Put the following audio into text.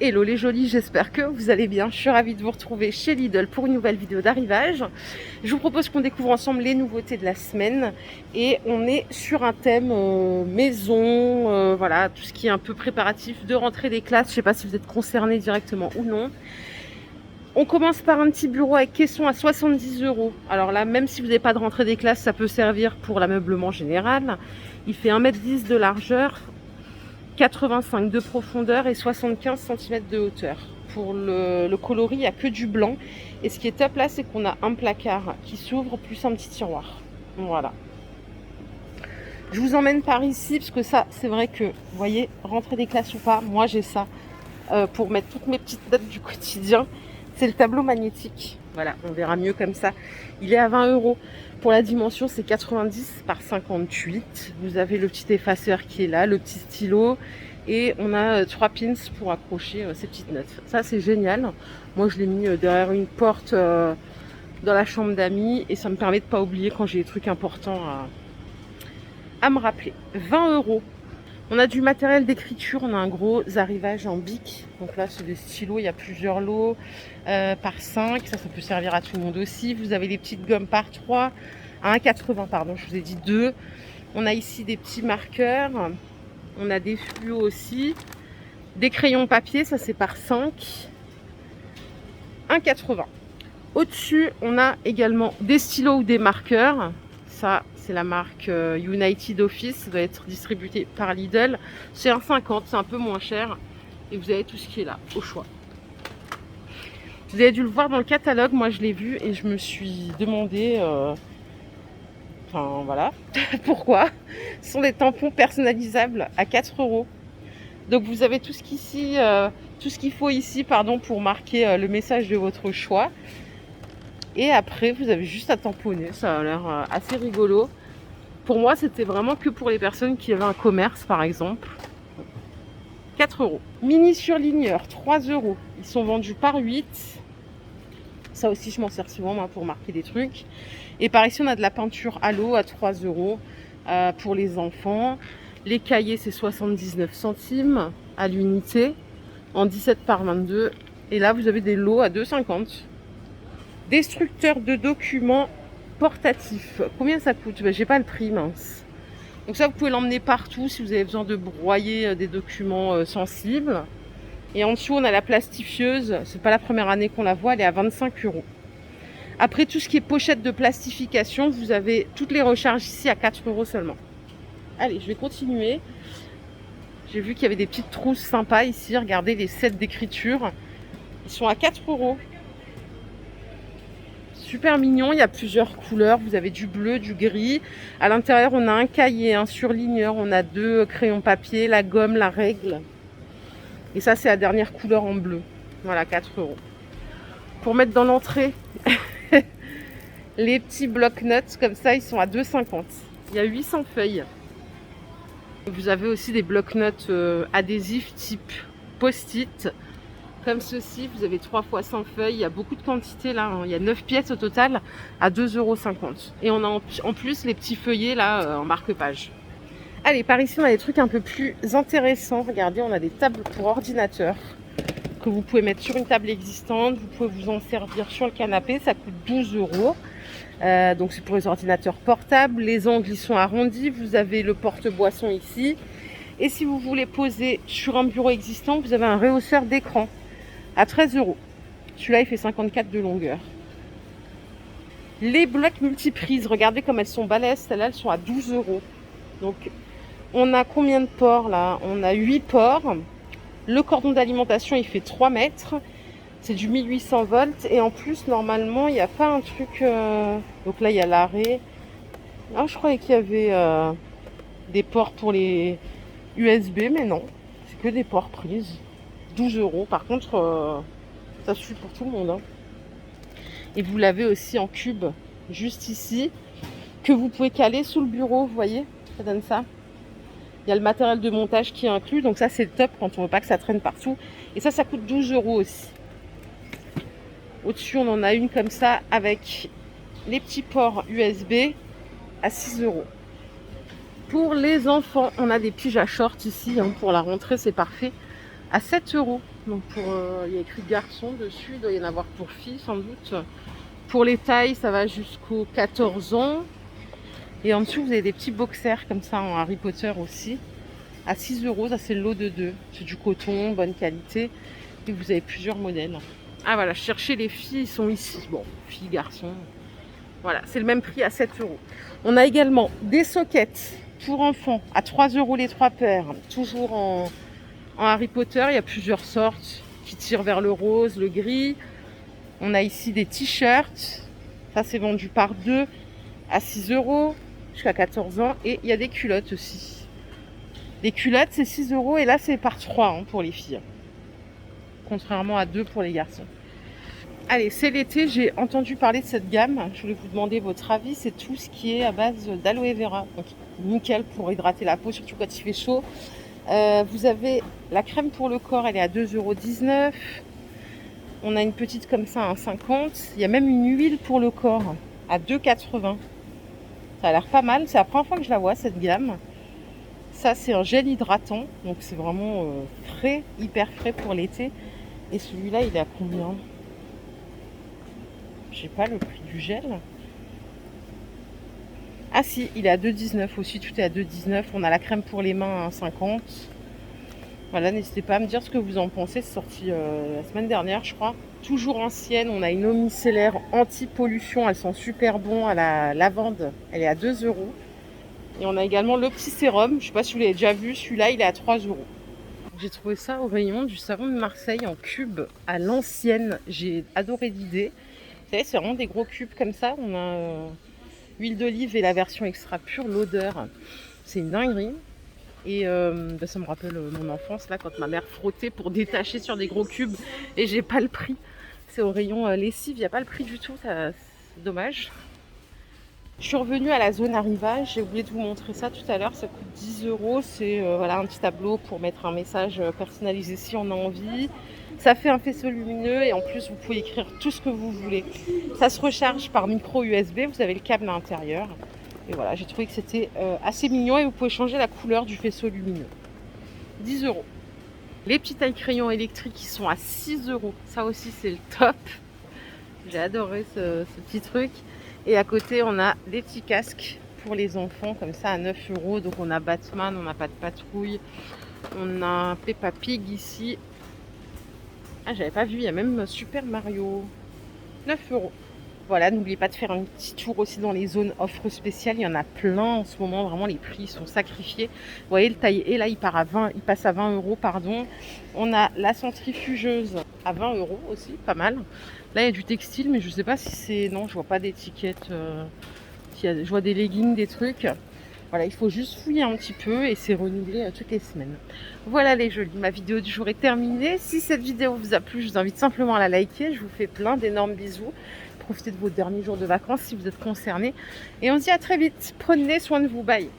Hello les jolis, j'espère que vous allez bien. Je suis ravie de vous retrouver chez Lidl pour une nouvelle vidéo d'arrivage. Je vous propose qu'on découvre ensemble les nouveautés de la semaine. Et on est sur un thème maison, voilà, tout ce qui est un peu préparatif de rentrée des classes. Je ne sais pas si vous êtes concernés directement ou non. On commence par un petit bureau avec caisson à 70 €. Alors là, même si vous n'avez pas de rentrée des classes, ça peut servir pour l'ameublement général. Il fait 1,10 m de largeur, 85 de profondeur et 75 cm de hauteur. Pour le coloris, il n'y a que du blanc. Et ce qui est top là, c'est qu'on a un placard qui s'ouvre plus un petit tiroir. Voilà. Je vous emmène par ici parce que ça, c'est vrai que, vous voyez, rentrée des classes ou pas, moi j'ai ça pour mettre toutes mes petites notes du quotidien. C'est le tableau magnétique. Voilà, on verra mieux comme ça. Il est à 20 €. Pour la dimension, c'est 90 par 58. Vous avez le petit effaceur qui est là, le petit stylo. Et on a 3 pins pour accrocher ces petites notes. Ça, c'est génial. Moi, je l'ai mis derrière une porte dans la chambre d'amis. Et ça me permet de ne pas oublier quand j'ai des trucs importants à me rappeler. 20 €. On a du matériel d'écriture, on a un gros arrivage en bic. Donc là, c'est des stylos, il y a plusieurs lots par 5. Ça peut servir à tout le monde aussi. Vous avez des petites gommes par 3, à 1,80 pardon, je vous ai dit 2. On a ici des petits marqueurs. On a des fluos aussi. Des crayons papier, ça c'est par 5. 1,80. Au-dessus, on a également des stylos ou des marqueurs. Ça, c'est la marque United Office, ça doit être distribué par Lidl. C'est 1,50, c'est un peu moins cher. Et vous avez tout ce qui est là, au choix. Vous avez dû le voir dans le catalogue, moi je l'ai vu et je me suis demandé, enfin voilà, pourquoi. Ce sont des tampons personnalisables à 4 €. Donc vous avez tout ce qu'il faut ici, pardon, pour marquer le message de votre choix. Et après, vous avez juste à tamponner. Ça a l'air assez rigolo. Pour moi, c'était vraiment que pour les personnes qui avaient un commerce, par exemple. 4 €. Mini surligneur, 3 €. Ils sont vendus par 8. Ça aussi, je m'en sers souvent pour marquer des trucs. Et par ici, on a de la peinture à l'eau à 3 € pour les enfants. Les cahiers, c'est 79 centimes à l'unité en 17 par 22. Et là, vous avez des lots à 2,50 €. Destructeur de documents portatif. Combien ça coûte? J'ai pas le prix, mince. Donc ça, vous pouvez l'emmener partout si vous avez besoin de broyer des documents sensibles. Et en dessous, on a la plastifieuse. C'est pas la première année qu'on la voit, elle est à 25 €. Après, tout ce qui est pochette de plastification, vous avez toutes les recharges ici à 4 € seulement. Allez, je vais continuer. J'ai vu qu'il y avait des petites trousses sympas ici. Regardez les sets d'écriture. Ils sont à 4 €. Super mignon, il y a plusieurs couleurs. Vous avez du bleu, du gris. À l'intérieur, on a un cahier, un surligneur. On a 2 crayons papier, la gomme, la règle. Et ça, c'est la dernière couleur en bleu. Voilà, 4 €. Pour mettre dans l'entrée, les petits bloc-notes comme ça, ils sont à 2,50 €. Il y a 800 feuilles. Vous avez aussi des bloc-notes adhésifs type post-it. Comme ceci, vous avez 3 fois 100 feuilles. Il y a beaucoup de quantité là. Il y a 9 pièces au total à 2,50 €. Et on a en plus les petits feuillets là en marque-page. Allez, par ici, on a des trucs un peu plus intéressants. Regardez, on a des tables pour ordinateur que vous pouvez mettre sur une table existante. Vous pouvez vous en servir sur le canapé. Ça coûte 12 €. Donc c'est pour les ordinateurs portables. Les angles, ils sont arrondis. Vous avez le porte-boisson ici. Et si vous voulez poser sur un bureau existant, vous avez un rehausseur d'écran à 13 €. Celui-là, il fait 54 de longueur. Les blocs multiprises, regardez comme elles sont balèzes. Celles-là, elles sont à 12 €. Donc, on a combien de ports là? On a 8 ports. Le cordon d'alimentation, il fait 3 mètres. C'est du 1800 volts. Et en plus, normalement, il n'y a pas un truc... Donc là, il y a l'arrêt. Ah, je croyais qu'il y avait des ports pour les USB, mais non. C'est que des ports prises. 12 €. Par contre, ça suffit pour tout le monde. Hein. Et vous l'avez aussi en cube, juste ici, que vous pouvez caler sous le bureau. Vous voyez, ça donne ça. Il y a le matériel de montage qui est inclus. Donc ça, c'est top quand on veut pas que ça traîne partout. Et ça coûte 12 € aussi. Au-dessus, on en a une comme ça avec les petits ports USB à 6 €. Pour les enfants, on a des piges à short ici. Hein, pour la rentrée, c'est parfait. à 7 euros. Donc il y a écrit garçon dessus, il doit y en avoir pour filles sans doute. Pour les tailles, ça va jusqu'aux 14 ans. Et en dessous, vous avez des petits boxers comme ça en Harry Potter aussi. À 6 euros, ça c'est le lot de 2. C'est du coton, bonne qualité. Et vous avez plusieurs modèles. Ah voilà, je cherchais les filles, ils sont ici. Bon, filles, garçons. Voilà, c'est le même prix à 7 euros. On a également des sockets pour enfants à 3 euros les 3 paires. Toujours en Harry Potter, il y a plusieurs sortes qui tirent vers le rose, le gris. On a ici des t-shirts. Ça, c'est vendu par 2 à 6 euros jusqu'à 14 ans. Et il y a des culottes aussi. Les culottes, c'est 6 euros et là, c'est par 3 pour les filles. Contrairement à 2 pour les garçons. Allez, c'est l'été, j'ai entendu parler de cette gamme. Je voulais vous demander votre avis. C'est tout ce qui est à base d'aloe vera. Donc, nickel pour hydrater la peau, surtout quand il fait chaud. Vous avez la crème pour le corps, elle est à 2,19 €. On a une petite comme ça à 1,50 €. Il y a même une huile pour le corps à 2,80 €. Ça a l'air pas mal. C'est la première fois que je la vois, cette gamme. Ça, c'est un gel hydratant. Donc, c'est vraiment frais, hyper frais pour l'été. Et celui-là, il est à combien ? J'ai pas le prix du gel. Ah si, il est à 2,19 € aussi, tout est à 2,19 €. On a la crème pour les mains à 1,50 €. Voilà, n'hésitez pas à me dire ce que vous en pensez. C'est sorti la semaine dernière, je crois. Toujours ancienne, on a une eau micellaire anti-pollution. Elles sont super bonnes à la lavande. Elle est à 2 €. Et on a également le petit sérum. Je sais pas si vous l'avez déjà vu, celui-là, il est à 3 €. J'ai trouvé ça au rayon du savon de Marseille en cube à l'ancienne. J'ai adoré l'idée. Vous savez, c'est vraiment des gros cubes comme ça. On a l'huile d'olive et la version extra pure. L'odeur, c'est une dinguerie. Et ça me rappelle mon enfance, là, quand ma mère frottait pour détacher sur des gros cubes. Et j'ai pas le prix. C'est au rayon lessive, il n'y a pas le prix du tout. C'est dommage. Je suis revenue à la zone arrivage. J'ai oublié de vous montrer ça tout à l'heure. Ça coûte 10 €. C'est voilà, un petit tableau pour mettre un message personnalisé si on a envie. Ça fait un faisceau lumineux et en plus, vous pouvez écrire tout ce que vous voulez. Ça se recharge par micro USB. Vous avez le câble à l'intérieur. Et voilà, j'ai trouvé que c'était assez mignon et vous pouvez changer la couleur du faisceau lumineux. 10 €. Les petits taille-crayons électriques qui sont à 6 €. Ça aussi, c'est le top. J'ai adoré ce petit truc. Et à côté, on a des petits casques pour les enfants, comme ça, à 9 €. Donc, on a Batman, on n'a pas de patrouille. On a Peppa Pig ici. Ah, j'avais pas vu, il y a même Super Mario. 9 €. Voilà, n'oubliez pas de faire un petit tour aussi dans les zones offres spéciales. Il y en a plein en ce moment. Vraiment, les prix sont sacrifiés. Vous voyez, le taille et là, il passe à 20 €, pardon. On a la centrifugeuse à 20 € aussi, pas mal. Là, il y a du textile, mais je ne sais pas si c'est... Non, je vois pas d'étiquette. Je vois des leggings, des trucs. Voilà, il faut juste fouiller un petit peu et c'est renouvelé toutes les semaines. Voilà les jolis, ma vidéo du jour est terminée. Si cette vidéo vous a plu, je vous invite simplement à la liker. Je vous fais plein d'énormes bisous. Profitez de vos derniers jours de vacances si vous êtes concernés. Et on se dit à très vite. Prenez soin de vous. Bye.